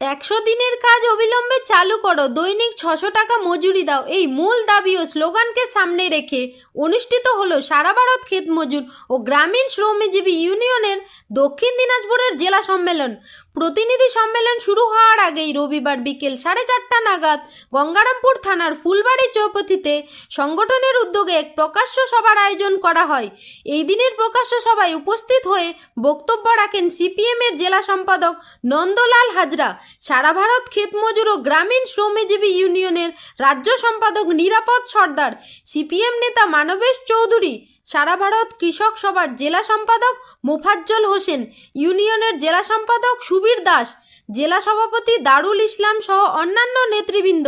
100 দিনের কাজ অবিলম্বে চালু করো, দৈনিক 600 টাকা মজুরি দাও, এই মূল দাবি ও স্লোগানকে সামনে রেখে অনুষ্ঠিত হলো সারা ভারত ক্ষেত মজুর ও গ্রামীণ শ্রমজীবী ইউনিয়নের দক্ষিণ দিনাজপুরের জেলা সম্মেলন। প্রতিনিধি সম্মেলন শুরু হওয়ার আগেই রবিবার বিকেল 4:30 নাগাদ গঙ্গারামপুর থানার ফুলবাড়ি চৌপথিতে সংগঠনের উদ্যোগে এক প্রকাশ্য সভার আয়োজন করা হয়। এই দিনের প্রকাশ্য সভায় উপস্থিত হয়ে বক্তব্য রাখেন সিপিএমের জেলা সম্পাদক নন্দলাল হাজরা, সারা ভারত ক্ষেত মজুর ও গ্রামীণ শ্রমজীবী ইউনিয়নের রাজ্য সম্পাদক নিরাপদ সর্দার, সিপিএম নেতা মানবেশ চৌধুরী, সারা ভারত কৃষক সভার জেলা সম্পাদক মোফাজ্জল হোসেন, ইউনিয়নের জেলা সম্পাদক সুবীর দাস, জেলা সভাপতি দারুল ইসলাম সহ অন্যান্য নেতৃবৃন্দ।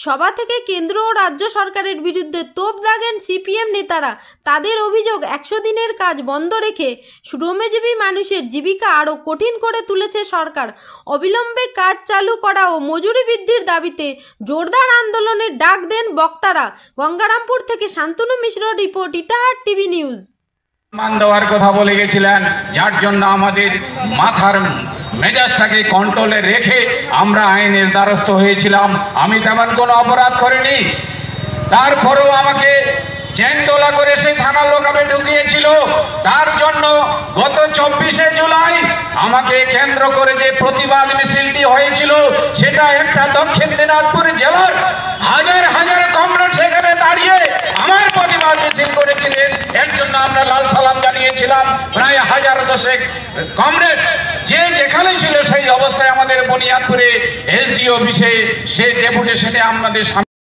সভা থেকে কেন্দ্র ও রাজ্য সরকারের বিরুদ্ধে তোপ দাগেন সিপিএম নেতারা। তাদের অভিযোগ, 100 দিনের কাজ বন্ধ রেখে শ্রমজীবী মানুষের জীবিকা আরও কঠিন করে তুলেছে সরকার। অবিলম্বে কাজ চালু করা ও মজুরি বৃদ্ধির দাবিতে জোরদার আন্দোলনের ডাক দেন বক্তারা। গঙ্গারামপুর থেকে শান্তনু মিশ্র রিপোর্ট, ইটাহার টিভি নিউজ। মান দেওয়ার কথা বলে গেছিলেন, যার জন্য আমাদের মাথার মেজাজটাকে কন্ট্রোলে রেখে আমরা আইনের দ্বারস্থ হয়েছিলাম। আমি তেমন কোনো অপরাধ করিনি, তারপরেও আমাকে চেনডোলা করে সেই থানার লোকাবে ঢুকিয়েছিল। তার জন্য গত 24শে জুলাই আমাকে কেন্দ্র করে যে প্রতিবাদ মিছিলটি হয়েছিল, সেটা একটা দক্ষিণ দিনাজপুর জেলার হাজার হাজার কমরেড সেখানে দাঁড়িয়ে আমার প্রতিবাদ মিছিল করেছিলেন। এর জন্য আমরা লাল সালাম জানিয়েছিলাম। প্রায় 1000 কমরেড যে যেখানে ছিল সেই অবস্থায় আমাদের বুনিয়াদপুরে এসডি অফিসে সে ডেপুটেশনে আমাদের